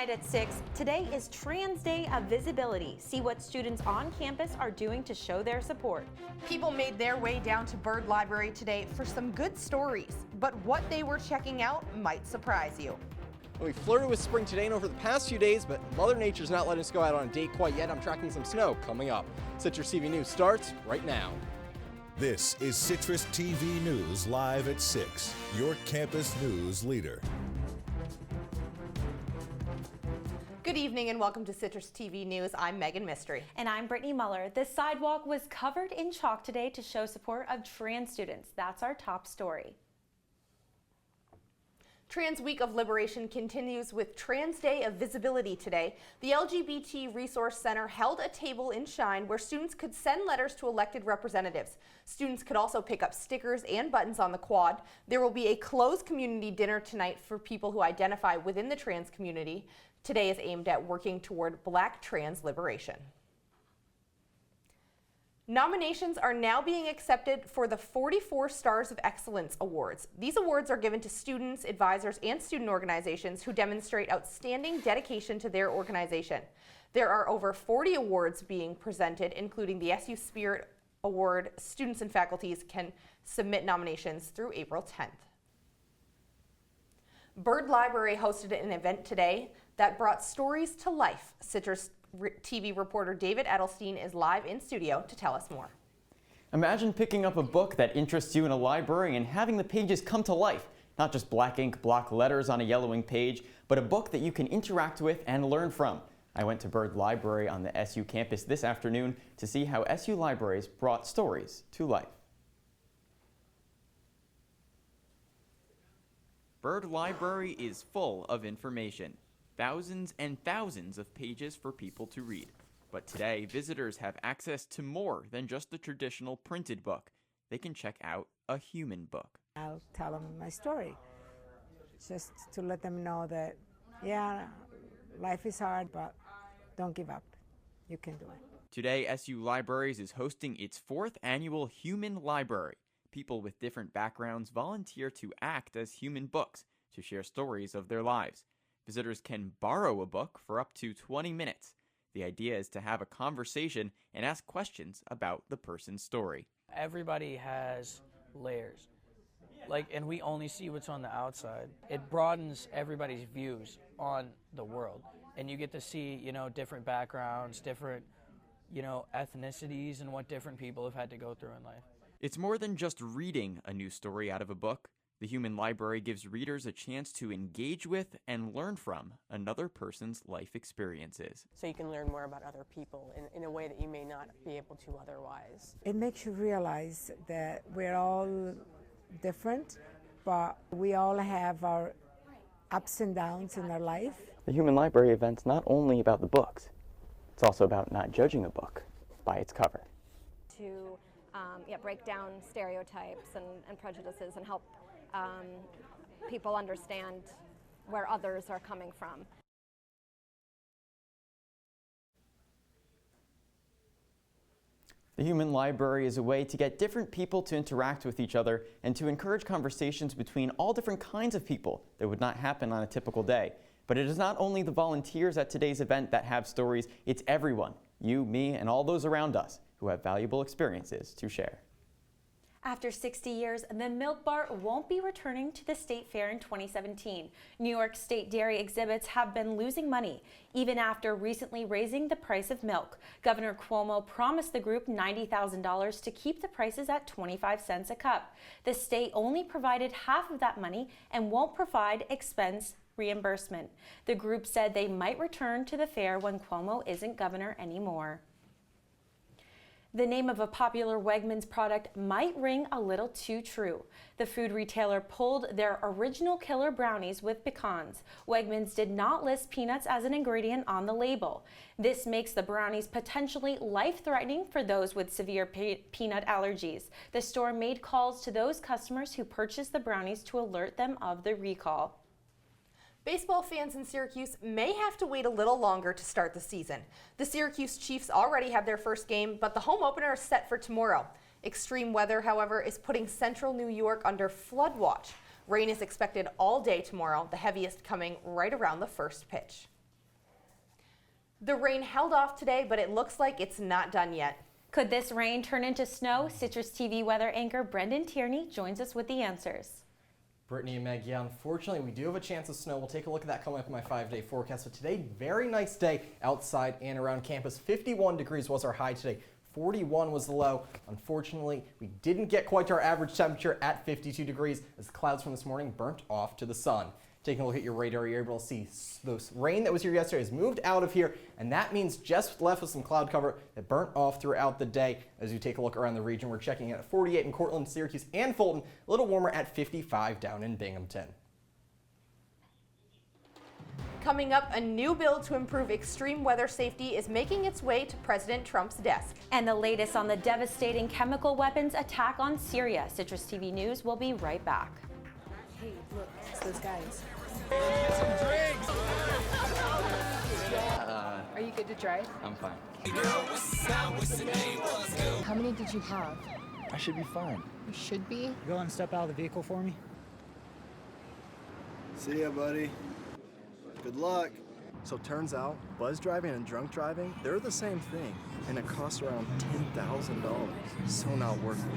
Tonight at 6, today is Trans Day of Visibility. See what students on campus are doing to show their support. People made their way down to Byrd Library today for some good stories, but what they were checking out might surprise you. We flirted with spring today and over the past few days, but Mother Nature's not letting us go out on a date quite yet. I'm tracking some snow coming up. CitrusTV News starts right now. This is CitrusTV News live at 6, your campus news leader. Good evening and welcome to CitrusTV News. I'm Meghan Mistry. And I'm Brittany Muller. The sidewalk was covered in chalk today to show support of trans students. That's our top story. Trans Week of Liberation continues with Trans Day of Visibility today. The LGBT Resource Center held a table in Shine where students could send letters to elected representatives. Students could also pick up stickers and buttons on the quad. There will be a closed community dinner tonight for people who identify within the trans community. Today is aimed at working toward Black trans liberation. Nominations are now being accepted for the 44 Stars of Excellence Awards. These awards are given to students, advisors, and student organizations who demonstrate outstanding dedication to their organization. There are over 40 awards being presented, including the SU Spirit Award. Students and faculties can submit nominations through April 10th. Byrd Library hosted an event today that brought stories to life. Citrus TV reporter David Edelstein is live in studio to tell us more. Imagine picking up a book that interests you in a library and having the pages come to life. Not just black ink block letters on a yellowing page, but a book that you can interact with and learn from. I went to Byrd Library on the SU campus this afternoon to see how SU libraries brought stories to life. Byrd Library is full of information. Thousands and thousands of pages for people to read. But today, visitors have access to more than just the traditional printed book. They can check out a human book. I'll tell them my story, just to let them know that, yeah, life is hard, but don't give up. You can do it. Today, SU Libraries is hosting its 4th annual Human Library. People with different backgrounds volunteer to act as human books to share stories of their lives. Visitors can borrow a book for up to 20 minutes. The idea is to have a conversation and ask questions about the person's story. Everybody has layers, and we only see what's on the outside. It broadens everybody's views on the world, and you get to see, different backgrounds, different, ethnicities, and what different people have had to go through in life. It's more than just reading a new story out of a book. The Human Library gives readers a chance to engage with and learn from another person's life experiences. So you can learn more about other people in a way that you may not be able to otherwise. It makes you realize that we're all different, but we all have our ups and downs in our life. The Human Library event's not only about the books, it's also about not judging a book by its cover. To break down stereotypes and prejudices and help people understand where others are coming from. The Human Library is a way to get different people to interact with each other and to encourage conversations between all different kinds of people that would not happen on a typical day. But it is not only the volunteers at today's event that have stories, it's everyone, you, me, and all those around us who have valuable experiences to share. After 60 years, the Milk Bar won't be returning to the State Fair in 2017. New York State dairy exhibits have been losing money, even after recently raising the price of milk. Governor Cuomo promised the group $90,000 to keep the prices at 25 cents a cup. The state only provided half of that money and won't provide expense reimbursement. The group said they might return to the fair when Cuomo isn't governor anymore. The name of a popular Wegmans product might ring a little too true. The food retailer pulled their original killer brownies with pecans. Wegmans did not list peanuts as an ingredient on the label. This makes the brownies potentially life-threatening for those with severe peanut allergies. The store made calls to those customers who purchased the brownies to alert them of the recall. Baseball fans in Syracuse may have to wait a little longer to start the season. The Syracuse Chiefs already have their first game, but the home opener is set for tomorrow. Extreme weather, however, is putting central New York under flood watch. Rain is expected all day tomorrow, the heaviest coming right around the first pitch. The rain held off today, but it looks like it's not done yet. Could this rain turn into snow? Citrus TV weather anchor Brendan Tierney joins us with the answers. Brittany and Meg, yeah, unfortunately, we do have a chance of snow. We'll take a look at that coming up in my 5-day forecast. But today, very nice day outside and around campus. 51 degrees was our high today. 41 was the low. Unfortunately, we didn't get quite to our average temperature at 52 degrees as the clouds from this morning burnt off to the sun. Taking a look at your radar, you're able to see the rain that was here yesterday has moved out of here, and that means just left with some cloud cover that burnt off throughout the day. As you take a look around the region, we're checking at 48 in Cortland, Syracuse, and Fulton, a little warmer at 55 down in Binghamton. Coming up, a new bill to improve extreme weather safety is making its way to President Trump's desk. And the latest on the devastating chemical weapons attack on Syria. Citrus TV News will be right back. Hey, look, it's those guys. Are you good to drive? I'm fine. How many did you have? I should be fine. You should be. Go and step out of the vehicle for me. See ya, buddy. Good luck. So turns out, buzz driving and drunk driving, they're the same thing, and it costs around $10,000. So not worth it.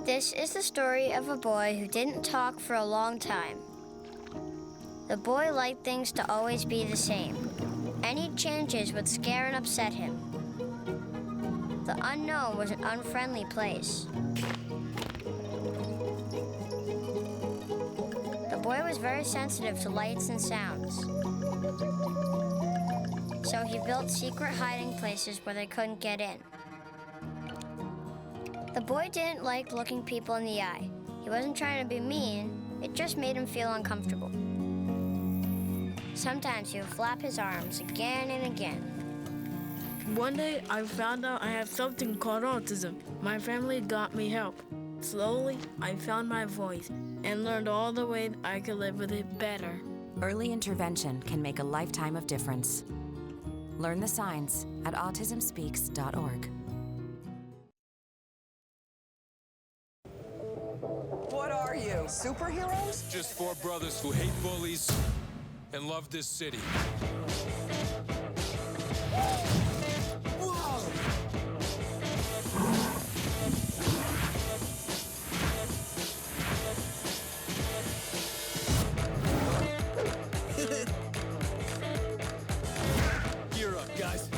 This is the story of a boy who didn't talk for a long time. The boy liked things to always be the same. Any changes would scare and upset him. The unknown was an unfriendly place. The boy was very sensitive to lights and sounds. So he built secret hiding places where they couldn't get in. The boy didn't like looking people in the eye. He wasn't trying to be mean, it just made him feel uncomfortable. Sometimes he would flap his arms again and again. One day, I found out I have something called autism. My family got me help. Slowly, I found my voice and learned all the ways I could live with it better. Early intervention can make a lifetime of difference. Learn the signs at autismspeaks.org. What are you, superheroes? Just four brothers who hate bullies and love this city. Gear up, guys.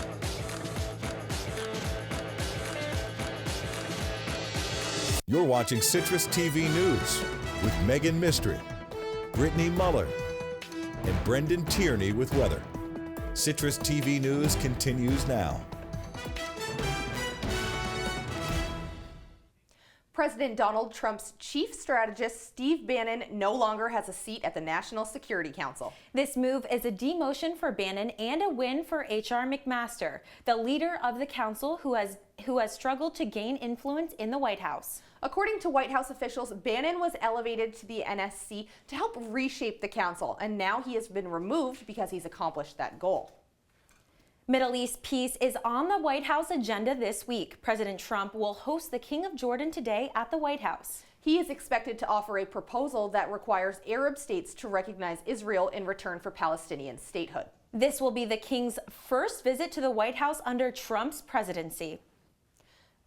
You're watching Citrus TV News with Meghan Mistry, Brittany Muller, and Brendan Tierney with weather. Citrus TV News continues now. President Donald Trump's chief strategist, Steve Bannon, no longer has a seat at the National Security Council. This move is a demotion for Bannon and a win for H.R. McMaster, the leader of the council who has struggled to gain influence in the White House. According to White House officials, Bannon was elevated to the NSC to help reshape the council, and now he has been removed because he's accomplished that goal. Middle East peace is on the White House agenda this week. President Trump will host the King of Jordan today at the White House. He is expected to offer a proposal that requires Arab states to recognize Israel in return for Palestinian statehood. This will be the King's first visit to the White House under Trump's presidency.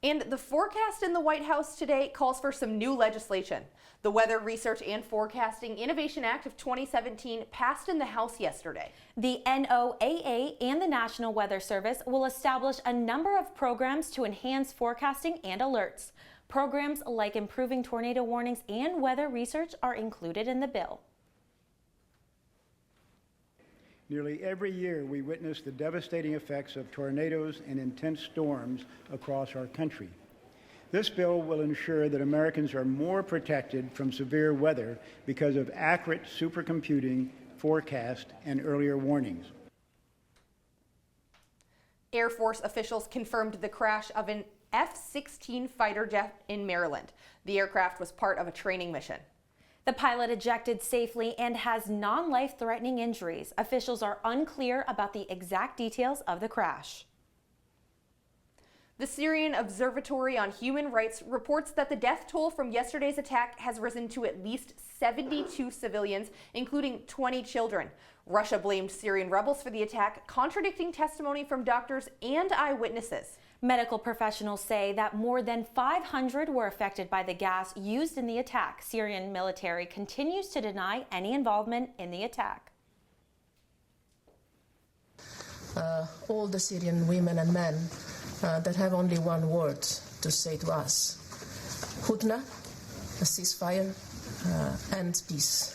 And the forecast in the White House today calls for some new legislation. The Weather Research and Forecasting Innovation Act of 2017 passed in the House yesterday. The NOAA and the National Weather Service will establish a number of programs to enhance forecasting and alerts. Programs like improving tornado warnings and weather research are included in the bill. Nearly every year, we witness the devastating effects of tornadoes and intense storms across our country. This bill will ensure that Americans are more protected from severe weather because of accurate supercomputing, forecast, and earlier warnings. Air Force officials confirmed the crash of an F-16 fighter jet in Maryland. The aircraft was part of a training mission. The pilot ejected safely and has non-life-threatening injuries. Officials are unclear about the exact details of the crash. The Syrian Observatory on Human Rights reports that the death toll from yesterday's attack has risen to at least 72 civilians, including 20 children. Russia blamed Syrian rebels for the attack, contradicting testimony from doctors and eyewitnesses. Medical professionals say that more than 500 were affected by the gas used in the attack. Syrian military continues to deny any involvement in the attack. All the Syrian women and men that have only one word to say to us: Hudna, a ceasefire, and peace.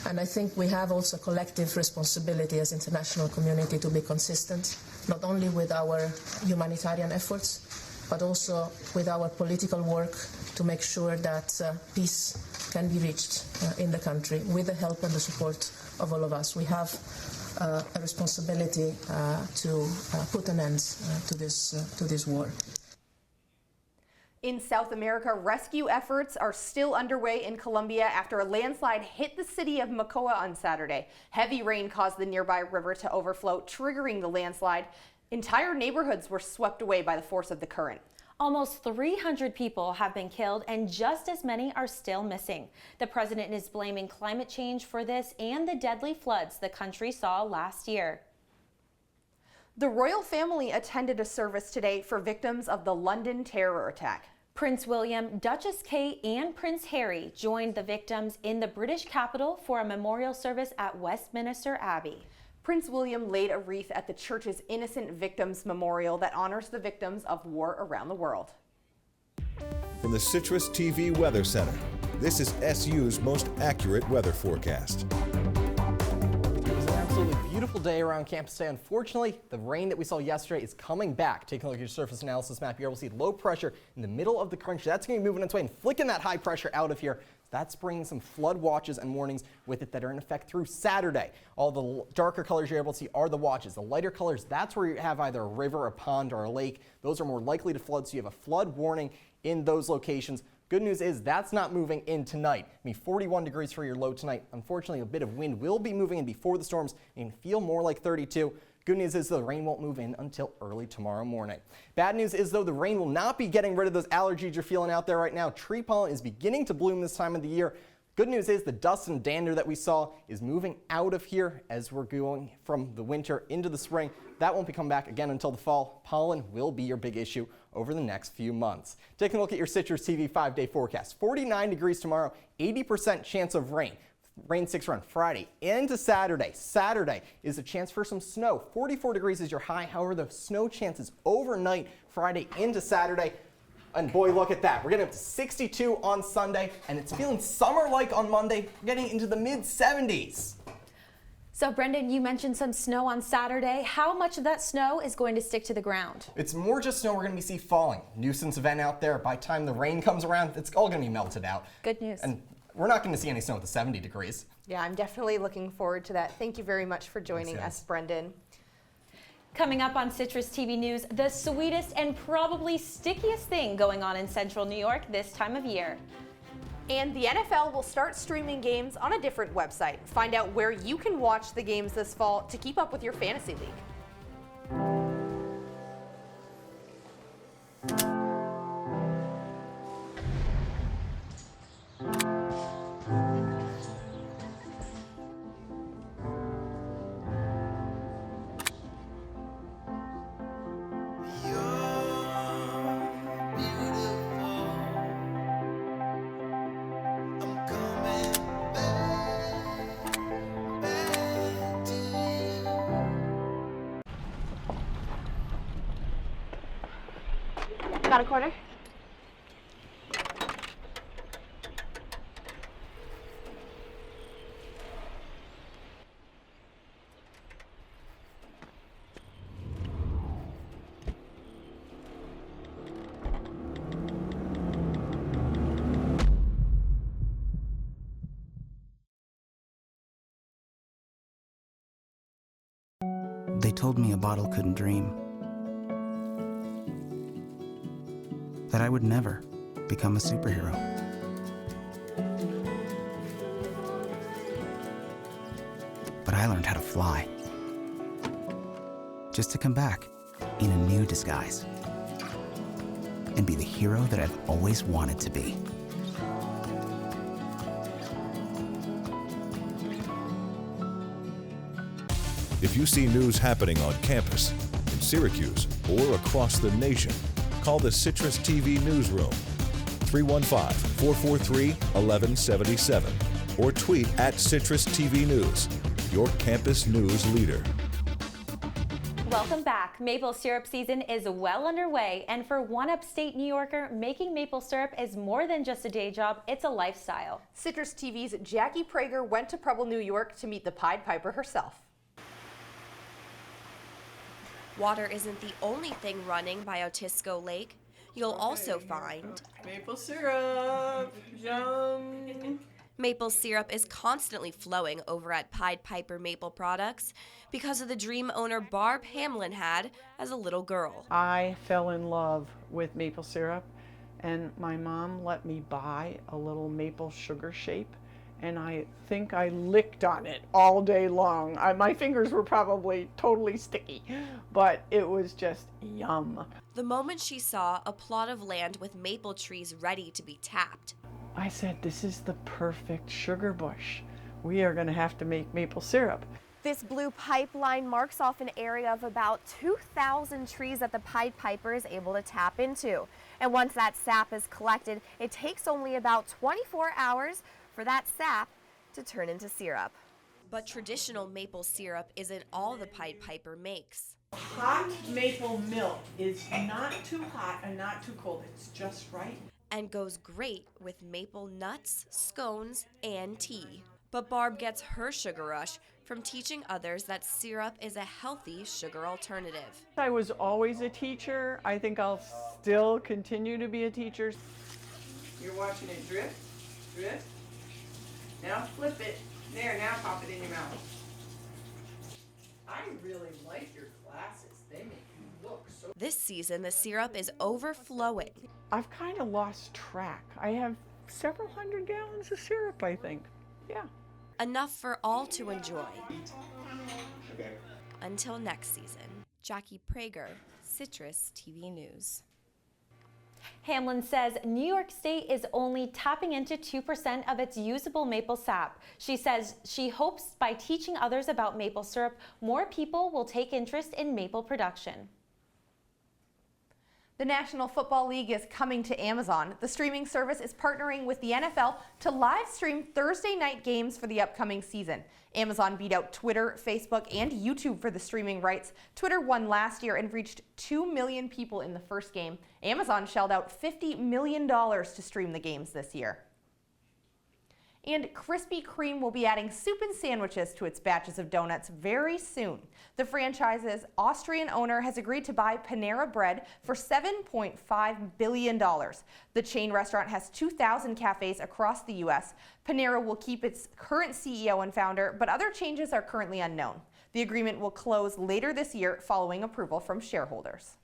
And I think we have also collective responsibility as international community to be consistent, not only with our humanitarian efforts, but also with our political work to make sure that peace can be reached in the country with the help and the support of all of us. We have a responsibility to put an end to this war. In South America, rescue efforts are still underway in Colombia after a landslide hit the city of Mocoa on Saturday. Heavy rain caused the nearby river to overflow, triggering the landslide. Entire neighborhoods were swept away by the force of the current. Almost 300 people have been killed and just as many are still missing. The president is blaming climate change for this and the deadly floods the country saw last year. The royal family attended a service today for victims of the London terror attack. Prince William, Duchess Kate, and Prince Harry joined the victims in the British capital for a memorial service at Westminster Abbey. Prince William laid a wreath at the church's Innocent Victims Memorial that honors the victims of war around the world. From the Citrus TV Weather Center, this is SU's most accurate weather forecast. It was an absolutely beautiful day around campus today. Unfortunately, the rain that we saw yesterday is coming back. Taking a look at your surface analysis map, you're able to see low pressure in the middle of the country. That's going to be moving its way and flicking that high pressure out of here. That's bringing some flood watches and warnings with it that are in effect through Saturday. All the darker colors you're able to see are the watches. The lighter colors, that's where you have either a river, a pond, or a lake. Those are more likely to flood, so you have a flood warning in those locations. Good news is that's not moving in tonight. I mean, 41 degrees for your low tonight. Unfortunately, a bit of wind will be moving in before the storms and feel more like 32. Good news is the rain won't move in until early tomorrow morning. Bad news is, though, the rain will not be getting rid of those allergies you're feeling out there right now. Tree pollen is beginning to bloom this time of the year. Good news is the dust and dander that we saw is moving out of here as we're going from the winter into the spring. That won't be coming back again until the fall. Pollen will be your big issue over the next few months. Taking a look at your Citrus TV 5-day forecast. 49 degrees tomorrow, 80% chance of rain. Rain 6 around Friday into Saturday. Saturday is a chance for some snow. 44 degrees is your high. However, the snow chances overnight Friday into Saturday. And boy, look at that. We're getting up to 62 on Sunday, and it's feeling summer-like on Monday. We're getting into the mid-70s. So Brendan, you mentioned some snow on Saturday. How much of that snow is going to stick to the ground? It's more just snow we're going to see falling. Nuisance event out there. By the time the rain comes around, it's all going to be melted out. Good news. And we're not going to see any snow at the 70 degrees. Yeah, I'm definitely looking forward to that. Thank you very much for joining us, Brendan. Coming up on Citrus TV News, the sweetest and probably stickiest thing going on in Central New York this time of year. And the NFL will start streaming games on a different website. Find out where you can watch the games this fall to keep up with your fantasy league. Got a quarter? They told me a bottle couldn't dream. That I would never become a superhero. But I learned how to fly. Just to come back in a new disguise. and be the hero that I've always wanted to be. If you see news happening on campus, in Syracuse, or across the nation, call the Citrus TV newsroom, 315-443-1177, or tweet at Citrus TV News, your campus news leader. Welcome back. Maple syrup season is well underway, and for one upstate New Yorker, making maple syrup is more than just a day job, it's a lifestyle. Citrus TV's Jackie Prager went to Preble, New York to meet the Pied Piper herself. Water isn't the only thing running by Otisco Lake. You'll also find maple syrup. Yum. Maple syrup is constantly flowing over at Pied Piper Maple Products because of the dream owner Barb Hamlin had as a little girl. I fell in love with maple syrup, and my mom let me buy a little maple sugar shape, and I think I licked on it all day long. My fingers were probably totally sticky, but it was just yum. The moment she saw a plot of land with maple trees ready to be tapped, I said, this is the perfect sugar bush. We are going to have to make maple syrup. this blue pipeline marks off an area of about 2,000 trees that the Pied Piper is able to tap into. And once that sap is collected, it takes only about 24 hours for that sap to turn into syrup. But traditional maple syrup isn't all the Pied Piper makes. Hot maple milk is not too hot and not too cold. It's just right. And goes great with maple nuts, scones, and tea. But Barb gets her sugar rush from teaching others that syrup is a healthy sugar alternative. I was always a teacher. I think I'll still continue to be a teacher. You're watching it drip, drip. Now flip it. There, now pop it in your mouth. I really like your glasses. They make you look so... This season, the syrup is overflowing. I've kind of lost track. I have several hundred gallons of syrup, I think. Yeah. Enough for all to enjoy. Until next season, Jackie Prager, Citrus TV News. Hamlin says New York State is only tapping into 2% of its usable maple sap. She says she hopes by teaching others about maple syrup, more people will take interest in maple production. The National Football League is coming to Amazon. The streaming service is partnering with the NFL to live stream Thursday night games for the upcoming season. Amazon beat out Twitter, Facebook, and YouTube for the streaming rights. Twitter won last year and reached 2 million people in the first game. Amazon shelled out $50 million to stream the games this year. And Krispy Kreme will be adding soup and sandwiches to its batches of donuts very soon. The franchise's Austrian owner has agreed to buy Panera Bread for $7.5 billion. The chain restaurant has 2,000 cafes across the U.S. Panera will keep its current CEO and founder, but other changes are currently unknown. The agreement will close later this year following approval from shareholders.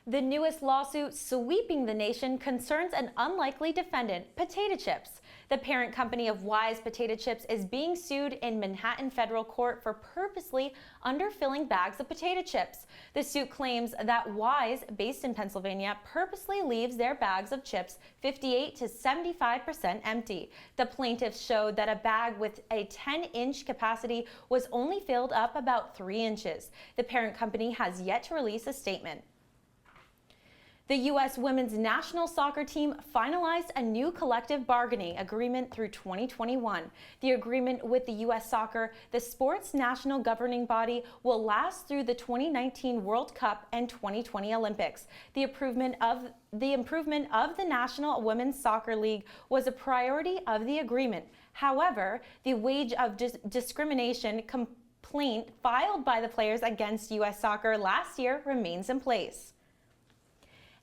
The newest lawsuit sweeping the nation concerns an unlikely defendant, potato chips. The parent company of Wise Potato Chips is being sued in Manhattan federal court for purposely underfilling bags of potato chips. The suit claims that Wise, based in Pennsylvania, purposely leaves their bags of chips 58 to 75% empty. The plaintiffs showed that a bag with a 10-inch capacity was only filled up about 3 inches. The parent company has yet to release a statement. The U.S. women's national soccer team finalized a new collective bargaining agreement through 2021. The agreement with the U.S. Soccer, the sport's national governing body, will last through the 2019 World Cup and 2020 Olympics. The improvement of the National Women's Soccer League was a priority of the agreement. However, the wage of discrimination complaint filed by the players against U.S. Soccer last year remains in place.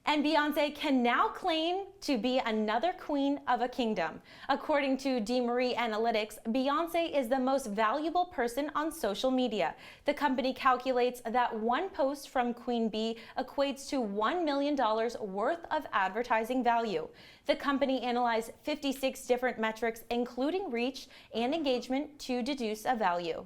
And Beyonce can now claim to be another queen of a kingdom. According to DeMarie Analytics, Beyonce is the most valuable person on social media. The company calculates that one post from Queen Bee equates to $1 million worth of advertising value. The company analyzed 56 different metrics, including reach and engagement, to deduce a value.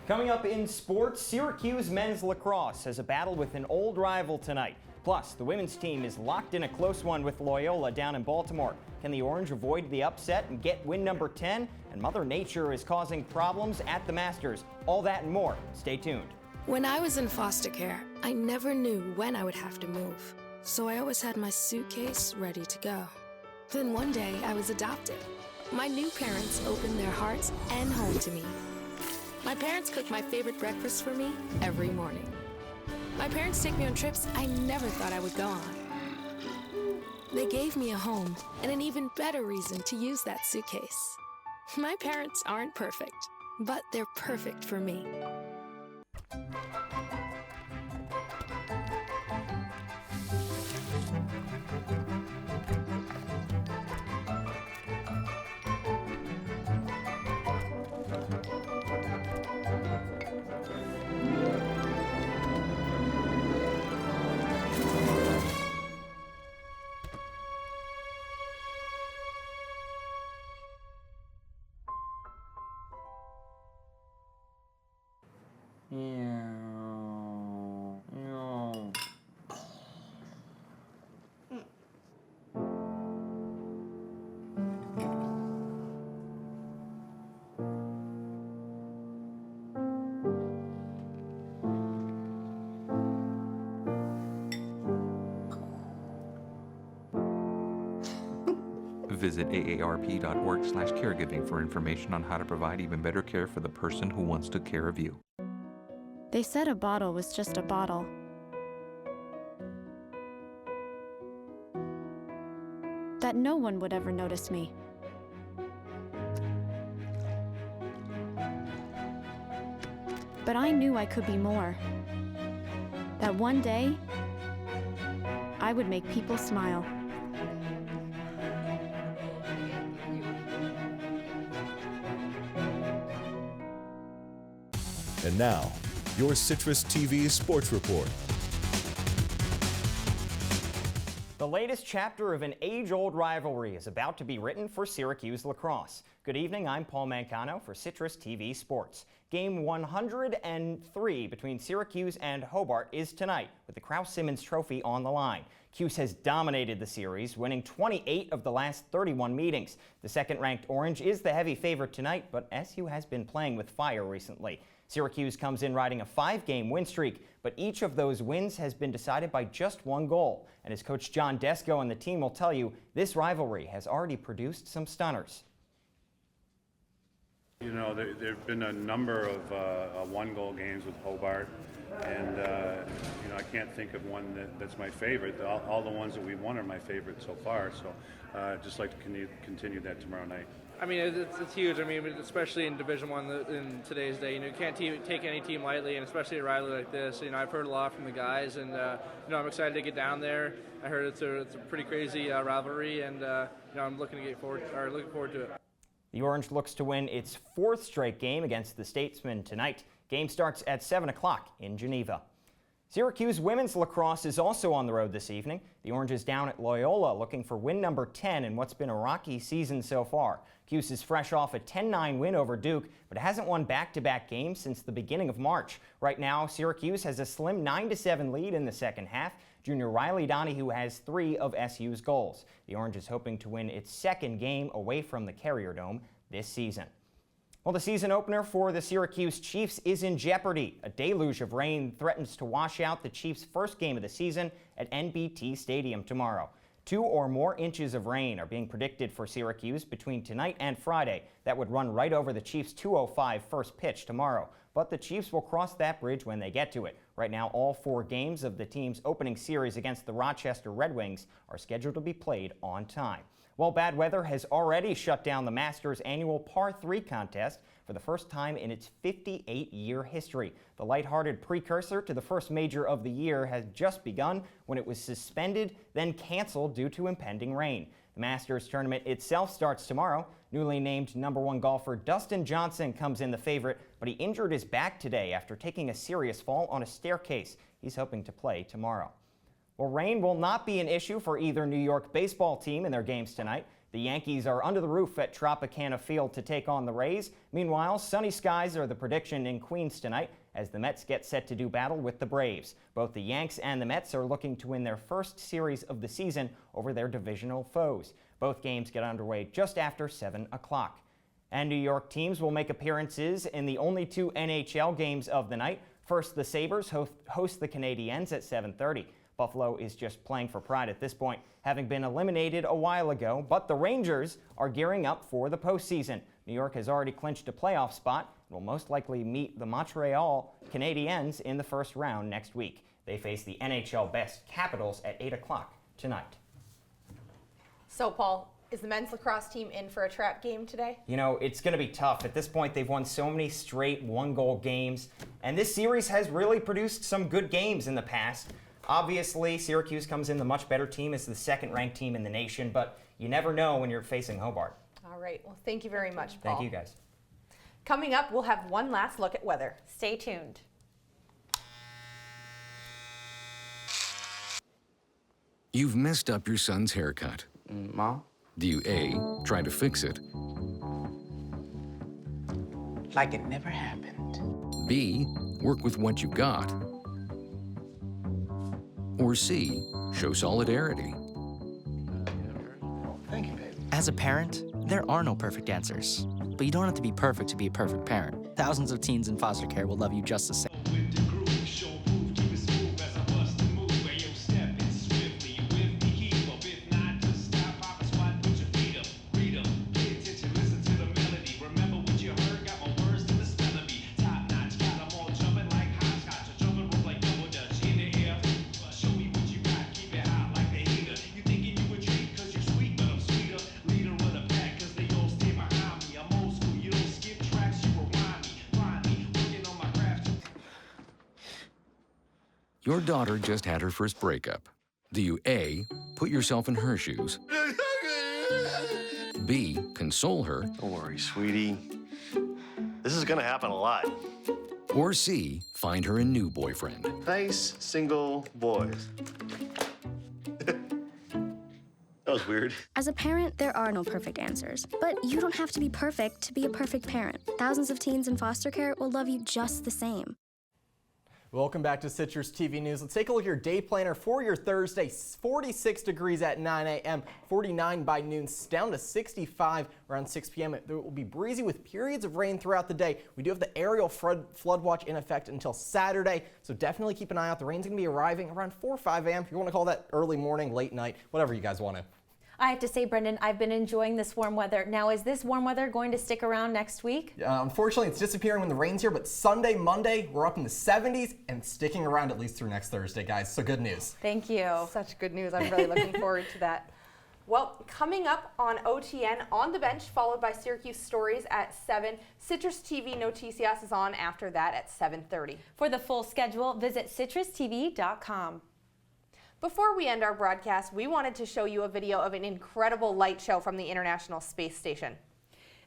Coming up in sports, Syracuse men's lacrosse has a battle with an old rival tonight. Plus, the women's team is locked in a close one with Loyola down in Baltimore. Can the Orange avoid the upset and get win number 10? And Mother Nature is causing problems at the Masters. All that and more. Stay tuned. When I was in foster care, I never knew when I would have to move. So I always had my suitcase ready to go. Then one day I was adopted. My new parents opened their hearts and home to me. My parents cook my favorite breakfast for me every morning. My parents take me on trips I never thought I would go on. They gave me a home and an even better reason to use that suitcase. My parents aren't perfect, but they're perfect for me. Visit aarp.org/caregiving for information on how to provide even better care for the person who wants to care of you. They said a bottle was just a bottle. That no one would ever notice me. But I knew I could be more. That one day, I would make people smile. And now, your CitrusTV Sports Report. The latest chapter of an age-old rivalry is about to be written for Syracuse lacrosse. Good evening, I'm Paul Mancano for CitrusTV Sports. Game 103 between Syracuse and Hobart is tonight, with the Kraus-Simmons Trophy on the line. Cuse has dominated the series, winning 28 of the last 31 meetings. The second-ranked Orange is the heavy favorite tonight, but SU has been playing with fire recently. Syracuse comes in riding a 5-game win streak, but each of those wins has been decided by just one goal. And as Coach John Desko and the team will tell you, this rivalry has already produced some stunners. You know, there have been a number of one-goal games with Hobart, and you know, I can't think of one that's my favorite. All the ones that we've won are my favorite so far, so I'd just like to continue that tomorrow night. I mean, it's huge. I mean, especially in Division I in today's day, you know, you can't take any team lightly, and especially a rivalry like this. You know, I've heard a lot from the guys, and you know, I'm excited to get down there. I heard it's a pretty crazy rivalry, and you know, I'm looking forward to it. The Orange looks to win its 4th straight game against the Statesmen tonight. Game starts at 7 o'clock in Geneva. Syracuse women's lacrosse is also on the road this evening. The Orange is down at Loyola looking for win number 10 in what's been a rocky season so far. Cuse is fresh off a 10-9 win over Duke, but hasn't won back-to-back games since the beginning of March. Right now, Syracuse has a slim 9-7 lead in the second half. Junior Riley Donahue has 3 of SU's goals. The Orange is hoping to win its 2nd game away from the Carrier Dome this season. Well, the season opener for the Syracuse Chiefs is in jeopardy. A deluge of rain threatens to wash out the Chiefs' first game of the season at NBT Stadium tomorrow. 2 or more inches of rain are being predicted for Syracuse between tonight and Friday. That would run right over the Chiefs' 2:05 first pitch tomorrow. But the Chiefs will cross that bridge when they get to it. Right now, all 4 games of the team's opening series against the Rochester Red Wings are scheduled to be played on time. Well, bad weather has already shut down the Masters' annual Par 3 contest for the first time in its 58-year history. The lighthearted precursor to the first major of the year has just begun when it was suspended, then canceled due to impending rain. The Masters tournament itself starts tomorrow. Newly named #1 golfer Dustin Johnson comes in the favorite, but he injured his back today after taking a serious fall on a staircase. He's hoping to play tomorrow. Well, rain will not be an issue for either New York baseball team in their games tonight. The Yankees are under the roof at Tropicana Field to take on the Rays. Meanwhile, sunny skies are the prediction in Queens tonight as the Mets get set to do battle with the Braves. Both the Yanks and the Mets are looking to win their first series of the season over their divisional foes. Both games get underway just after 7 o'clock. And New York teams will make appearances in the only 2 NHL games of the night. First, the Sabres host the Canadiens at 7:30. Buffalo is just playing for pride at this point, having been eliminated a while ago, but the Rangers are gearing up for the postseason. New York has already clinched a playoff spot and will most likely meet the Montreal Canadiens in the first round next week. They face the NHL best Capitals at 8 o'clock tonight. So, Paul, is the men's lacrosse team in for a trap game today? You know, it's going to be tough. At this point, they've won so many straight one-goal games, and this series has really produced some good games in the past. Obviously, Syracuse comes in the much better team as the second-ranked team in the nation, but you never know when you're facing Hobart. All right. Well, thank you very much, Paul. Thank you, guys. Coming up, we'll have one last look at weather. Stay tuned. You've messed up your son's haircut. Mom? Do you A, try to fix it? Like it never happened. B, work with what you got? Or C, show solidarity? Thank you, baby. As a parent, there are no perfect answers. But you don't have to be perfect to be a perfect parent. Thousands of teens in foster care will love you just the same. Your daughter just had her first breakup. Do you A, put yourself in her shoes? B, console her? Don't worry, sweetie. This is gonna happen a lot. Or C, find her a new boyfriend? Nice, single boys. That was weird. As a parent, there are no perfect answers. But you don't have to be perfect to be a perfect parent. Thousands of teens in foster care will love you just the same. Welcome back to Citrus TV News. Let's take a look at your day planner for your Thursday. 46 degrees at 9 a.m., 49 by noon, down to 65 around 6 p.m. It will be breezy with periods of rain throughout the day. We do have the aerial flood watch in effect until Saturday, so definitely keep an eye out. The rain's going to be arriving around 4 or 5 a.m. If you want to call that early morning, late night, whatever you guys want to. I have to say, Brendan, I've been enjoying this warm weather. Now, is this warm weather going to stick around next week? Unfortunately, it's disappearing when the rain's here, but Sunday, Monday, we're up in the 70s and sticking around at least through next Thursday, guys. So good news. Thank you. Such good news. I'm really looking forward to that. Well, coming up on OTN, On the Bench, followed by Syracuse Stories at 7. Citrus TV Noticias is on after that at 7:30. For the full schedule, visit CitrusTV.com. Before we end our broadcast, we wanted to show you a video of an incredible light show from the International Space Station.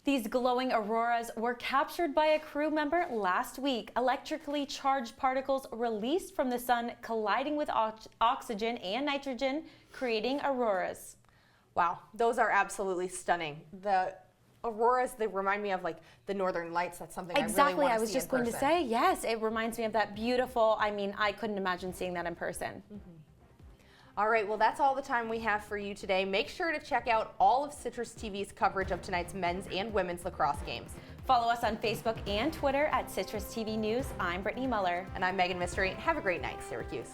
These glowing auroras were captured by a crew member last week. Electrically charged particles released from the sun colliding with oxygen and nitrogen, creating auroras. Wow, those are absolutely stunning. The auroras, they remind me of like the Northern Lights. That's something exactly. I really want to see. I was just going to say, yes, it reminds me of that beautiful, I mean, I couldn't imagine seeing that in person. Mm-hmm. All right, well, that's all the time we have for you today. Make sure to check out all of Citrus TV's coverage of tonight's men's and women's lacrosse games. Follow us on Facebook and Twitter at Citrus TV News. I'm Brittany Muller. And I'm Meghan Mistry. Have a great night, Syracuse.